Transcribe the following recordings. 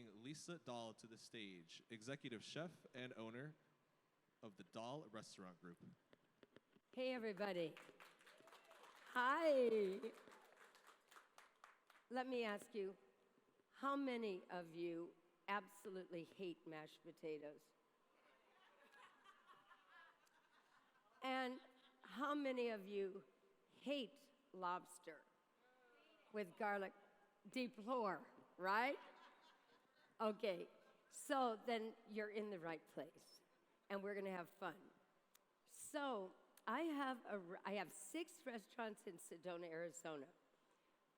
welcoming Lisa Dahl to the stage, executive chef and owner of the Dahl Restaurant Group. Hey, everybody. Hi. Let me ask you, how many of you absolutely hate mashed potatoes? And how many of you hate lobster with garlic? Deplore, right? Okay, so then you're in the right place, and we're gonna have fun. So I have 6 restaurants in Sedona, Arizona,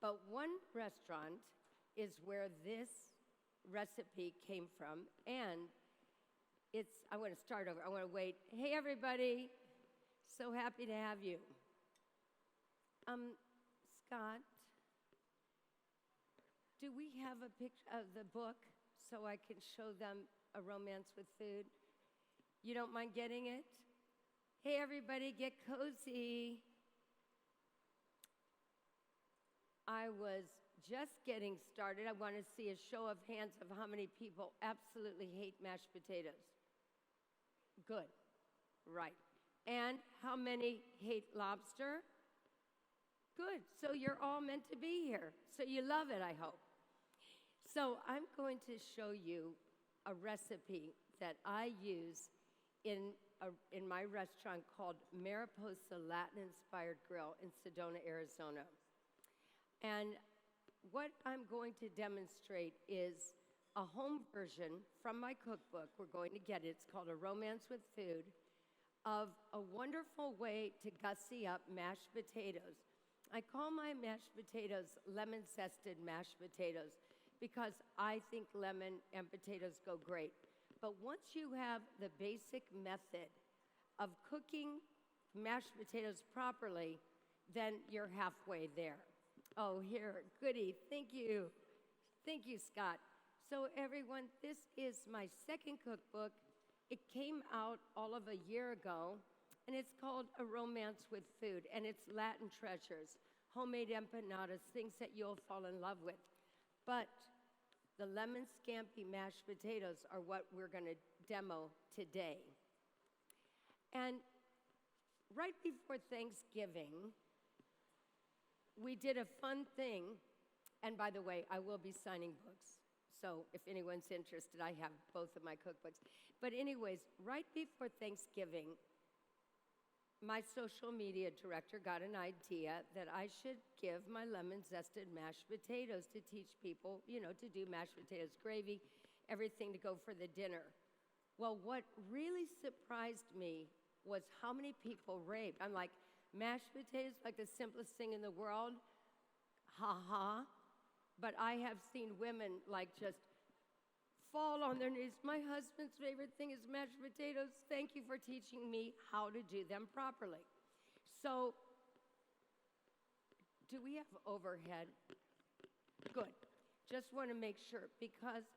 but one restaurant is where this recipe came from, and I want to start over. I want to wait. Hey, everybody. So happy to have you. Scott, do we have a picture of the book so I can show them A Romance with Food? You don't mind getting it? Hey, everybody, get cozy. I was just getting started. I want to see a show of hands of how many people absolutely hate mashed potatoes. Good. Right. And how many hate lobster? Good. So you're all meant to be here. So you love it, I hope. So I'm going to show you a recipe that I use in my restaurant called Mariposa Latin-Inspired Grill in Sedona, Arizona. And what I'm going to demonstrate is a home version from my cookbook. We're going to get it. It's called A Romance with Food, of a wonderful way to gussy up mashed potatoes. I call my mashed potatoes lemon-zested mashed potatoes because I think lemon and potatoes go great. But once you have the basic method of cooking mashed potatoes properly, then you're halfway there. Oh, here, goody, thank you. Thank you, Scott. So everyone, this is my second cookbook. It came out all of a year ago, and it's called A Romance with Food, and it's Latin treasures, homemade empanadas, things that you'll fall in love with. But the lemon scampi mashed potatoes are what we're gonna demo today. And right before Thanksgiving, we did a fun thing, and by the way, I will be signing books. So if anyone's interested, I have both of my cookbooks. But anyways, right before Thanksgiving, my social media director got an idea that I should give my lemon-zested mashed potatoes to teach people, to do mashed potatoes gravy, everything to go for the dinner. Well, what really surprised me was how many people raved. I'm like, mashed potatoes, like the simplest thing in the world? Ha ha. But I have seen women like just fall on their knees. My husband's favorite thing is mashed potatoes. Thank you for teaching me how to do them properly. So, do we have overhead? Good. Just want to make sure, because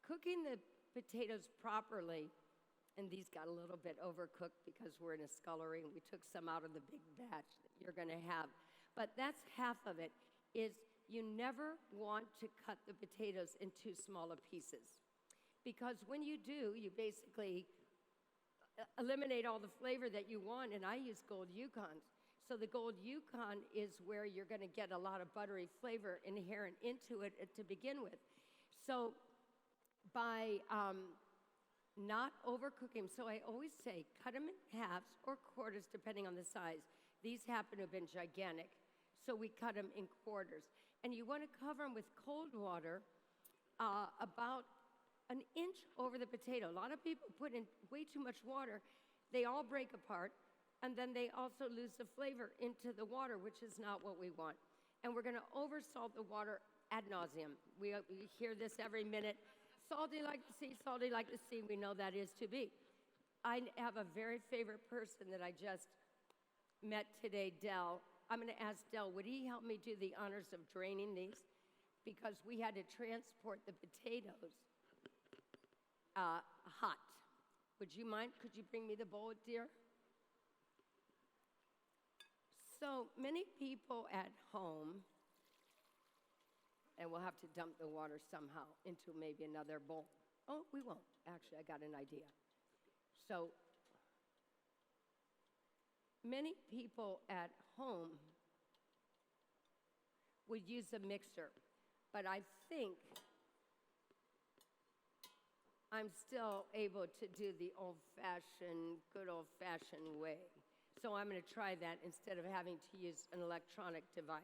cooking the potatoes properly, and these got a little bit overcooked because we're in a scullery and we took some out of the big batch that you're going to have. But that's half of it, is you never want to cut the potatoes in too small pieces. Because when you do, you basically eliminate all the flavor that you want, and I use gold Yukons. So the gold Yukon is where you're going to get a lot of buttery flavor inherent into it to begin with. So by not overcooking, so I always say cut them in halves or quarters depending on the size. These happen to have been gigantic, so we cut them in quarters. And you want to cover them with cold water about an inch over the potato. A lot of people put in way too much water. They all break apart, and then they also lose the flavor into the water, which is not what we want. And we're going to oversalt the water ad nauseum. We hear this every minute. Salty like the sea, salty like the sea. We know that is to be. I have a very favorite person that I just met today, Dahl. I'm going to ask Dahl, would he help me do the honors of draining these? Because we had to transport the potatoes hot. Would you mind? Could you bring me the bowl, dear? So many people at home And we'll have to dump the water somehow into maybe another bowl. Oh, we won't. Actually, I got an idea. So many people at home would use a mixer, but I think I'm still able to do the good old-fashioned way. So I'm going to try that instead of having to use an electronic device.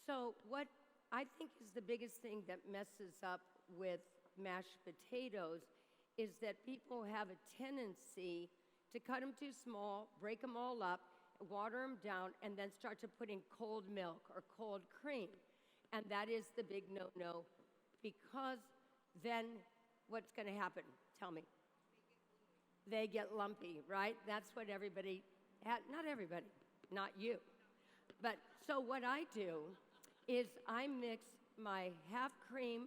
So what I think is the biggest thing that messes up with mashed potatoes is that people have a tendency to cut them too small, break them all up, water them down, and then start to put in cold milk or cold cream. And that is the big no-no, because then what's going to happen? Tell me. They get lumpy, right? That's what everybody, not everybody, not you. But so what I do is I mix my half cream,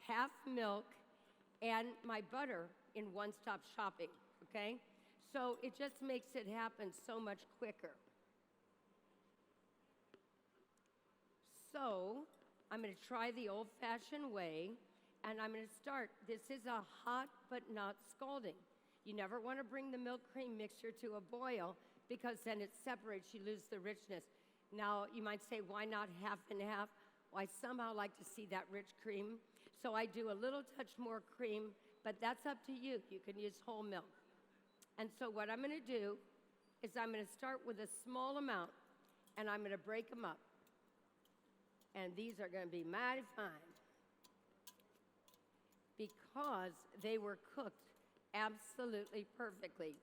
half milk, and my butter in one-stop shopping, okay? So it just makes it happen so much quicker. So I'm going to try the old-fashioned way, and I'm going to start. This is a hot but not scalding. You never want to bring the milk cream mixture to a boil because then it separates, you lose the richness. Now, you might say, why not half and half? Well, I somehow like to see that rich cream. So I do a little touch more cream, but that's up to you. You can use whole milk. And so what I'm going to do is I'm going to start with a small amount, and I'm going to break them up. And these are going to be mighty fine because they were cooked absolutely perfectly.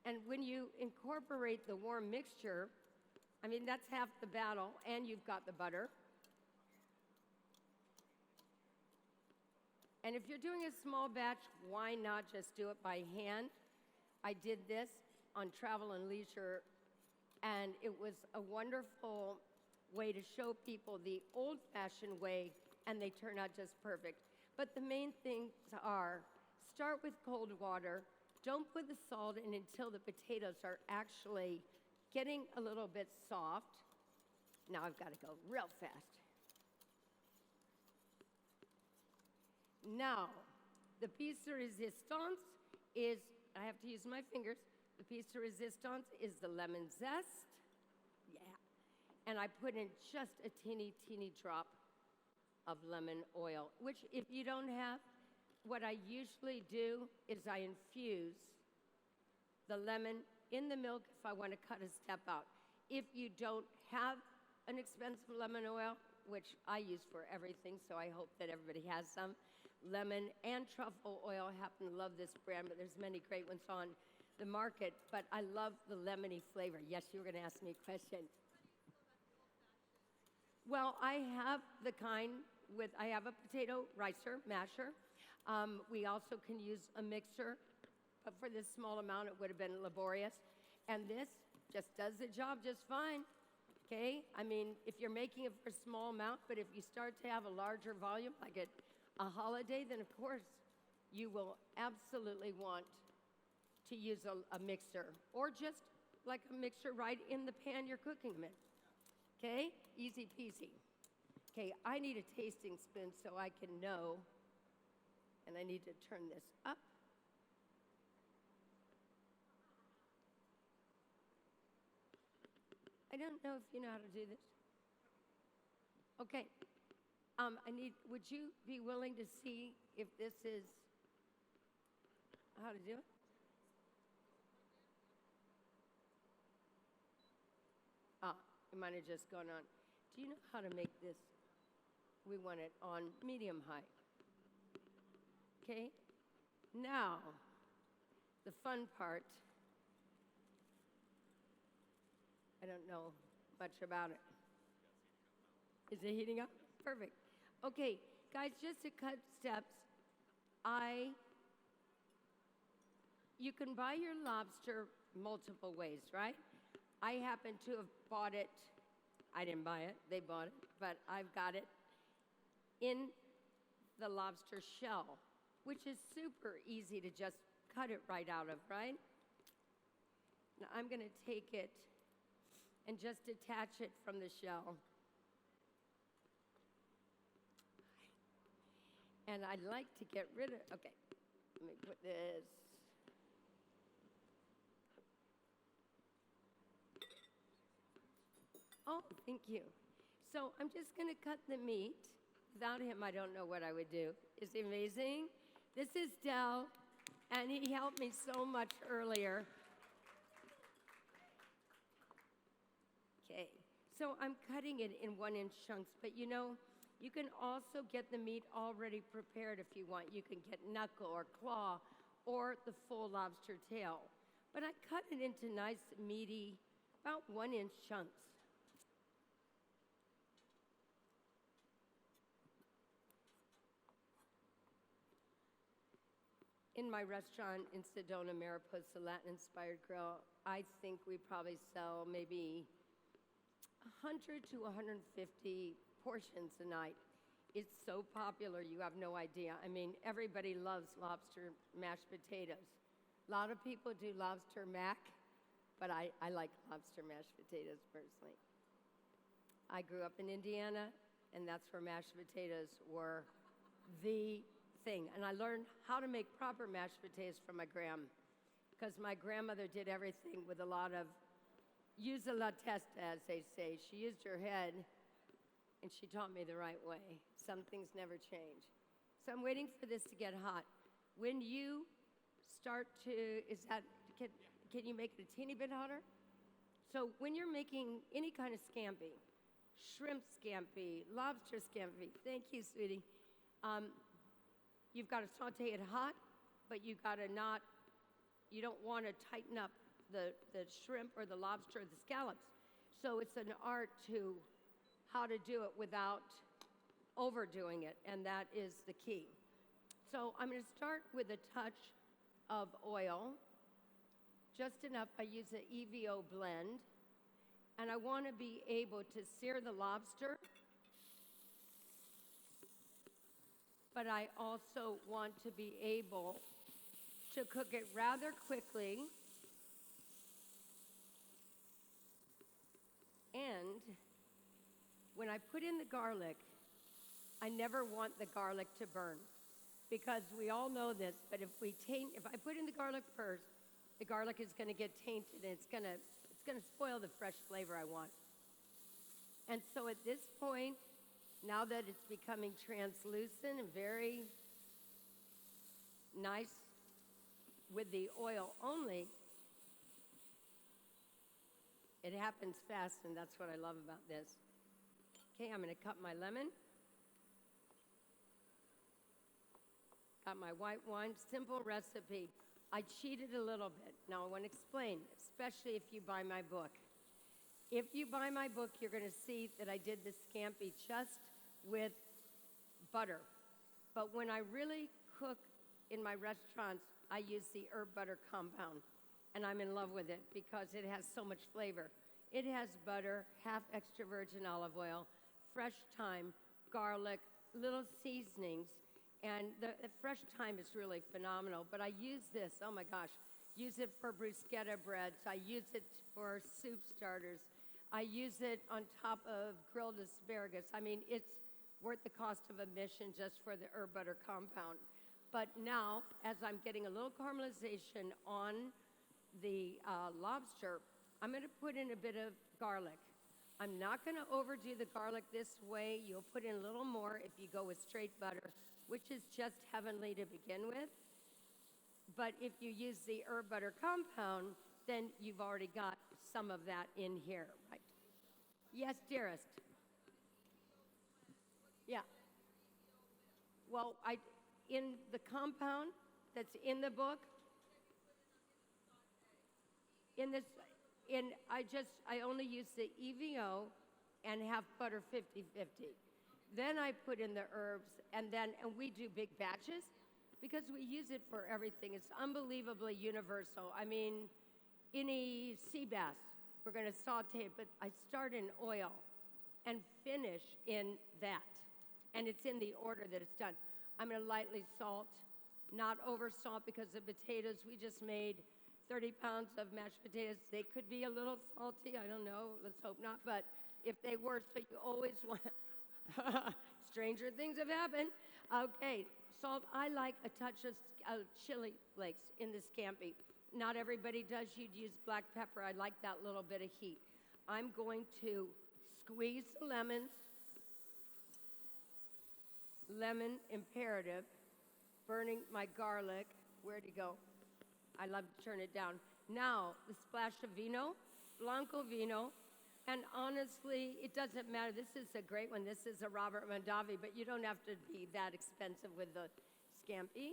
And when you incorporate the warm mixture, I mean, that's half the battle, and you've got the butter. And if you're doing a small batch, why not just do it by hand? I did this on Travel and Leisure, and it was a wonderful way to show people the old-fashioned way, and they turn out just perfect. But the main things are, start with cold water. Don't put the salt in until the potatoes are actually getting a little bit soft. Now I've got to go real fast. Now, the piece de resistance is, I have to use my fingers, the piece de resistance is the lemon zest. Yeah. And I put in just a teeny, teeny drop of lemon oil, which if you don't have, what I usually do is I infuse the lemon in the milk if I want to cut a step out. If you don't have an expensive lemon oil, which I use for everything, so I hope that everybody has some, lemon and truffle oil, I happen to love this brand, but there's many great ones on the market, but I love the lemony flavor. Yes, you were going to ask me a question. Well, I have the kind with, I have a potato ricer, masher. We also can use a mixer, but for this small amount, it would have been laborious. And this just does the job just fine, okay? I mean, if you're making it for a small amount, but if you start to have a larger volume, like at a holiday, then of course, you will absolutely want to use a mixer, or just like a mixer right in the pan you're cooking them in, okay? Easy peasy. Okay, I need a tasting spoon so I can know, and I need to turn this up. I don't know if you know how to do this. Okay, would you be willing to see if this is how to do it? It might have just gone on. Do you know how to make this? We want it on medium high. Okay? Now, the fun part. I don't know much about it. Is it heating up? Perfect. Okay, guys, just to cut steps, you can buy your lobster multiple ways, right? I happen to have bought it. I didn't buy it, they bought it, but I've got it in the lobster shell, which is super easy to just cut it right out of, right? Now I'm going to take it and just detach it from the shell. And I'd like to get rid of, okay, let me put this. Oh, thank you. So I'm just going to cut the meat. Without him, I don't know what I would do. Is he amazing? This is Dahl, and he helped me so much earlier. Okay, so I'm cutting it in 1-inch chunks, but you know, you can also get the meat already prepared if you want. You can get knuckle or claw or the full lobster tail. But I cut it into nice, meaty, about 1-inch chunks. In my restaurant in Sedona, Mariposa, Latin-inspired grill, I think we probably sell maybe 100 to 150 portions a night. It's so popular, you have no idea. I mean, everybody loves lobster mashed potatoes. A lot of people do lobster mac, but I like lobster mashed potatoes personally. I grew up in Indiana, and that's where mashed potatoes were the thing. And I learned how to make proper mashed potatoes from my gram, because my grandmother did everything with a lot of use a la testa, as they say. She used her head, and she taught me the right way. Some things never change. So I'm waiting for this to get hot. When you start to, can you make it a teeny bit hotter? So when you're making any kind of scampi, shrimp scampi, lobster scampi, thank you, sweetie, you've got to saute it hot, but you don't want to tighten up the shrimp or the lobster or the scallops. So it's an art to how to do it without overdoing it, and that is the key. So I'm going to start with a touch of oil, just enough. I use an EVO blend, and I want to be able to sear the lobster, but I also want to be able to cook it rather quickly. And when I put in the garlic, I never want the garlic to burn, because we all know this, but if I put in the garlic first, the garlic is going to get tainted, and it's going to spoil the fresh flavor I want. And so at this point, now that it's becoming translucent and very nice with the oil only, it happens fast, and that's what I love about this. Okay, I'm going to cut my lemon. Got my white wine, simple recipe. I cheated a little bit. Now I want to explain, especially if you buy my book. If you buy my book, you're going to see that I did the scampi just with butter. But when I really cook in my restaurants, I use the herb butter compound, and I'm in love with it because it has so much flavor. It has butter, half extra virgin olive oil, fresh thyme, garlic, little seasonings, and the fresh thyme is really phenomenal. But I use this, oh my gosh, use it for bruschetta breads. I use it for soup starters. I use it on top of grilled asparagus. I mean, it's worth the cost of admission just for the herb butter compound. But now, as I'm getting a little caramelization on the lobster, I'm going to put in a bit of garlic. I'm not going to overdo the garlic this way. You'll put in a little more if you go with straight butter, which is just heavenly to begin with. But if you use the herb butter compound, then you've already got some of that in here, right? Yes, dearest. Yeah. Well, in the compound that's in the book, I only use the EVO and have butter 50-50. Then I put in the herbs, and we do big batches because we use it for everything. It's unbelievably universal. I mean, any sea bass, we're going to saute it, but I start in oil and finish in that. And it's in the order that it's done. I'm going to lightly salt, not over salt, because the potatoes, we just made 30 pounds of mashed potatoes. They could be a little salty. I don't know. Let's hope not. But if they were, so you always want it's stranger things have happened. Okay, salt. I like a touch of chili flakes in the scampi. Not everybody does. You'd use black pepper. I like that little bit of heat. I'm going to squeeze the lemons. Lemon imperative. Burning my garlic. Where'd he go? I love to turn it down. Now, the splash of vino, Blanco vino, and honestly, it doesn't matter. This is a great one. This is a Robert Mondavi, but you don't have to be that expensive with the scampi.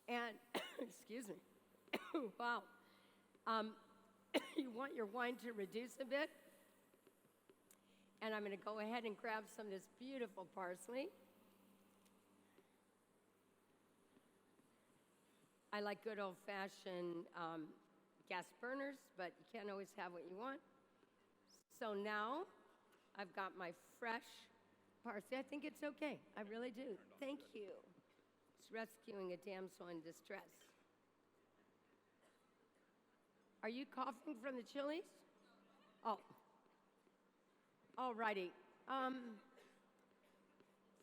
And, excuse me, wow. You want your wine to reduce a bit. And I'm going to go ahead and grab some of this beautiful parsley. I like good old-fashioned gas burners, but you can't always have what you want. So now I've got my fresh parsley. I think it's okay. I really do. Thank you. It's rescuing a damsel in distress. Are you coughing from the chilies? Oh. All righty.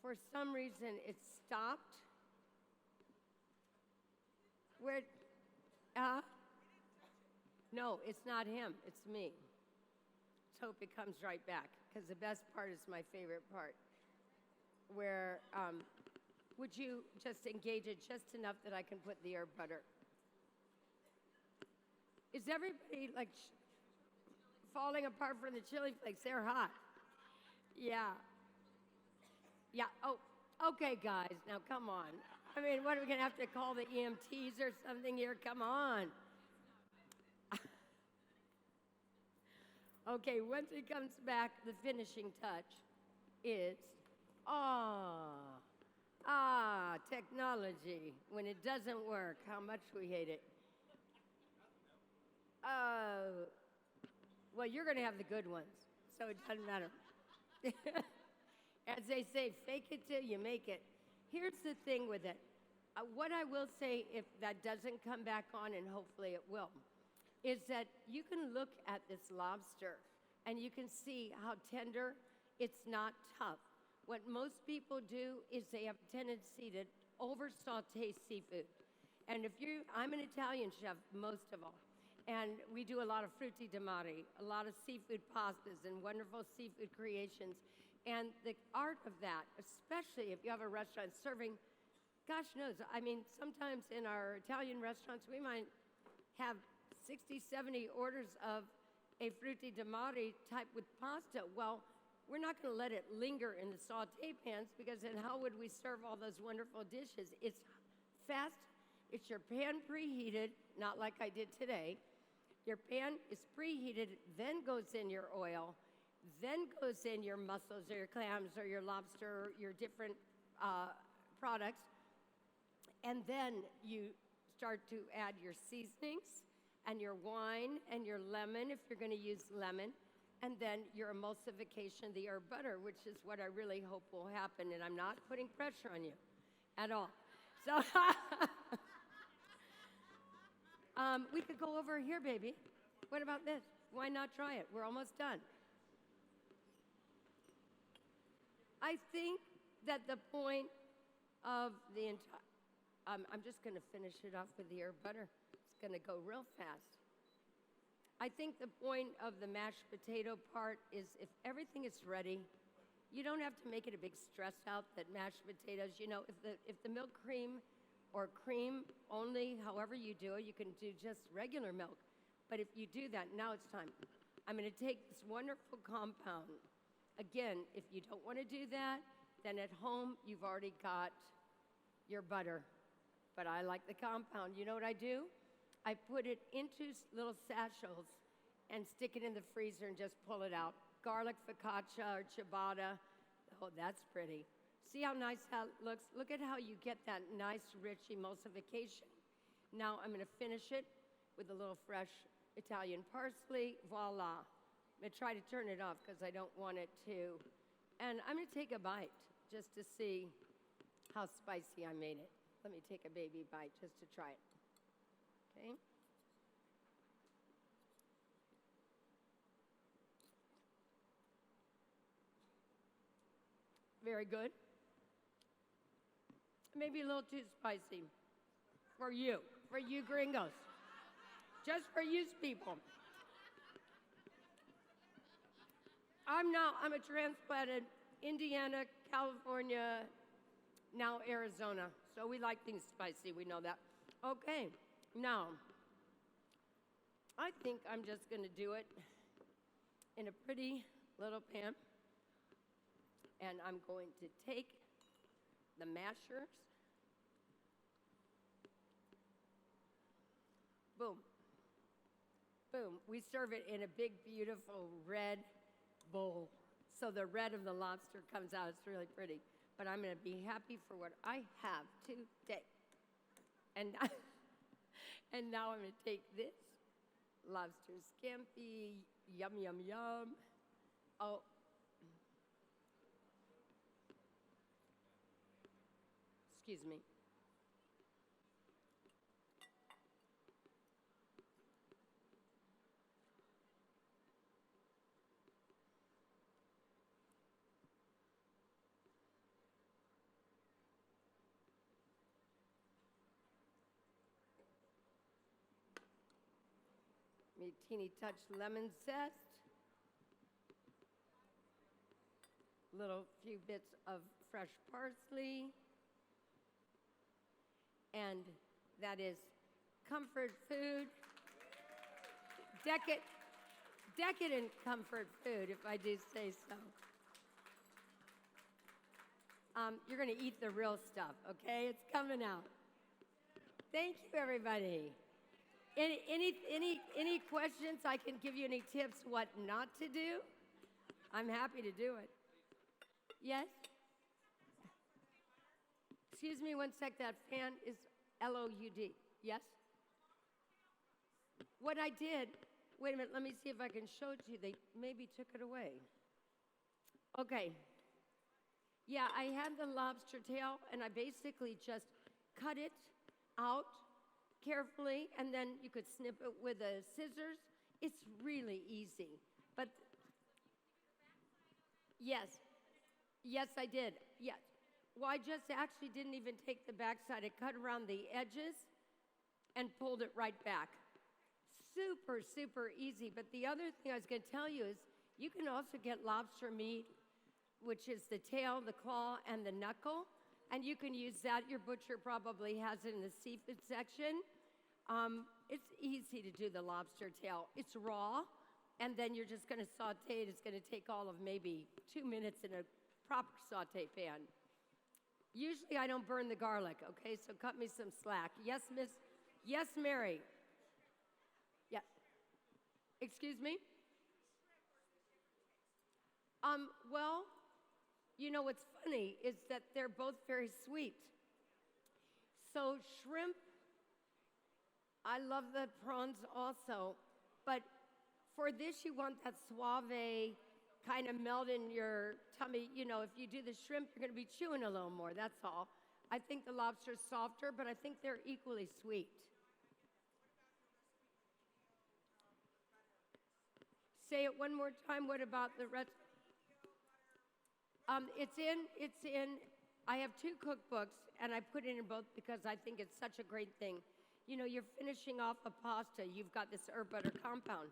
For some reason, it stopped. Where? No, it's not him. It's me. Let's hope it comes right back, because the best part is my favorite part. Where, would you just engage it just enough that I can put the herb butter? Is everybody, like, falling apart from the chili flakes? They're hot. Yeah. Yeah, oh, okay, guys, now come on. I mean, what are we going to have to call the EMTs or something here? Come on. Okay, once it comes back, the finishing touch is, technology. When it doesn't work, how much we hate it. Well, you're going to have the good ones, so it doesn't matter. As they say, fake it till you make it. Here's the thing with it. What I will say, if that doesn't come back on, and hopefully it will, is that you can look at this lobster and you can see how tender, it's not tough. What most people do is they have a tendency to over saute seafood. And I'm an Italian chef, most of all. And we do a lot of frutti di mare, a lot of seafood pastas and wonderful seafood creations. And the art of that, especially if you have a restaurant serving, gosh knows, I mean, sometimes in our Italian restaurants, we might have 60, 70 orders of a frutti di mare type with pasta. Well, we're not going to let it linger in the saute pans, because then how would we serve all those wonderful dishes? It's fast. It's your pan preheated, not like I did today. Your pan is preheated, then goes in your oil, then goes in your mussels or your clams or your lobster or your different products. And then you start to add your seasonings and your wine and your lemon, if you're going to use lemon, and then your emulsification, the herb butter, which is what I really hope will happen. And I'm not putting pressure on you at all. So we could go over here, baby. What about this? Why not try it? We're almost done. I think that the point of the entire, I'm just going to finish it off with the herb butter. It's going to go real fast. I think the point of the mashed potato part is if everything is ready, you don't have to make it a big stress out that mashed potatoes, if the milk cream or cream only, however you do it, you can do just regular milk. But if you do that, now it's time. I'm going to take this wonderful compound. Again, if you don't want to do that, then at home you've already got your butter. But I like the compound. You know what I do? I put it into little sachets and stick it in the freezer and just pull it out. Garlic focaccia or ciabatta. Oh, that's pretty. See how nice that looks? Look at how you get that nice, rich emulsification. Now I'm going to finish it with a little fresh Italian parsley. Voila. I'm going to try to turn it off because I don't want it to. And I'm going to take a bite just to see how spicy I made it. Let me take a baby bite just to try it. Okay? very good. Maybe a little too spicy for you gringos. Just for you people. I'm a transplanted Indiana, California, now Arizona. So we like things spicy, we know that. Okay, now, I think I'm just gonna do it in a pretty little pan. And I'm going to take the mashers. Boom. Boom. We serve it in a big, beautiful red bowl. So the red of the lobster comes out. It's really pretty. But I'm going to be happy for what I have today. And, and now I'm going to take this lobster scampi. Yum, yum, yum. Oh. Excuse me. Me teeny touch lemon zest. Little few bits of fresh parsley. And that is comfort food. Decadent comfort food, if I do say so. You're going to eat the real stuff, okay? It's coming out. Thank you, everybody. Any questions? I can give you any tips what not to do. I'm happy to do it. Yes? Excuse me one sec, that fan is L-O-U-D. Yes? What I did, wait a minute, let me see if I can show it to you. They maybe took it away. Okay. Yeah, I had the lobster tail, and I basically just cut it out carefully, and then you could snip it with a scissors. It's really easy. But yes, I did. Yes. Well, I just actually didn't even take the backside. I cut around the edges and pulled it right back. Super, super easy. But the other thing I was going to tell you is you can also get lobster meat, which is the tail, the claw, and the knuckle. And you can use that. Your butcher probably has it in the seafood section. It's easy to do the lobster tail. It's raw, and then you're just going to saute it. It's going to take all of maybe 2 minutes in a proper saute pan. Usually I don't burn the garlic, okay? So cut me some slack. Yes, Miss? Yes, Mary? Yeah. Excuse me? Well, you know what's funny is that they're both very sweet. So shrimp, I love the prawns also, but for this you want that suave kind of melt in your tummy. You know, if you do the shrimp, you're going to be chewing a little more, that's all. I think the lobster's softer, but I think they're equally sweet. Say it one more time. What about the rest? It's in, I have 2 cookbooks, and I put it in both because I think it's such a great thing. You know, you're finishing off a pasta, you've got this herb butter compound.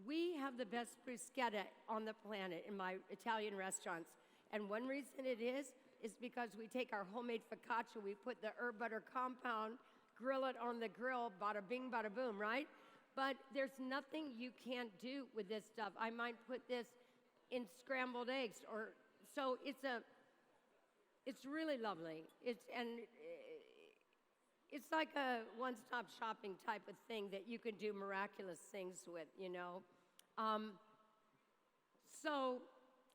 We have the best bruschetta on the planet in my Italian restaurants. And one reason it is because we take our homemade focaccia, we put the herb butter compound, grill it on the grill, bada bing, bada boom, right? But there's nothing you can't do with this stuff. I might put this in scrambled eggs, or so it's really lovely. It's like a one-stop shopping type of thing that you can do miraculous things with, you know.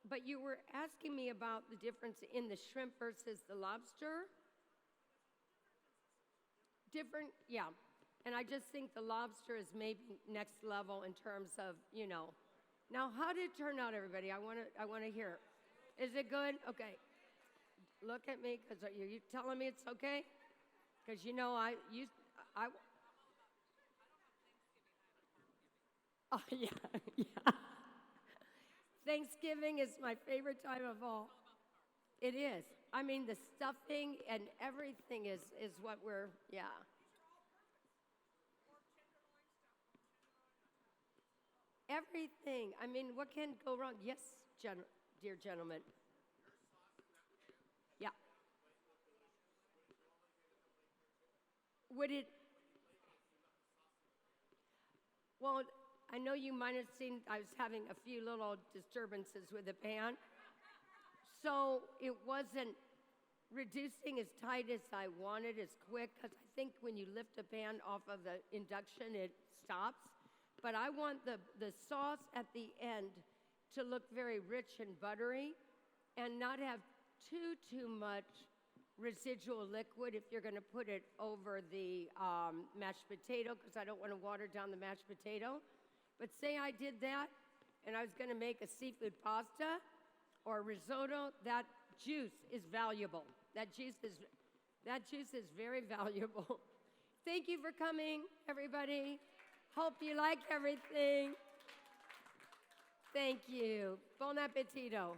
But you were asking me about the difference in the shrimp versus the lobster. Different, yeah. And I just think the lobster is maybe next level in terms of, you know. Now, how did it turn out, everybody? I want to hear. Is it good? Okay. Look at me, because are you telling me it's okay? Because, you know, oh, yeah, yeah. Thanksgiving is my favorite time of all. It is. I mean, the stuffing and everything is what we're, yeah. Everything. I mean, what can go wrong? Yes, dear gentleman. Yeah. Would it? Well, I know you might have seen I was having a few little disturbances with the pan. So it wasn't reducing as tight as I wanted, as quick, because I think when you lift a pan off of the induction, it stops. But I want the sauce at the end to look very rich and buttery and not have too much residual liquid if you're going to put it over the mashed potato, because I don't want to water down the mashed potato. But say I did that and I was going to make a seafood pasta or risotto, that juice is valuable. That juice is very valuable. Thank you for coming, everybody. Hope you like everything. Thank you. Bon appetito.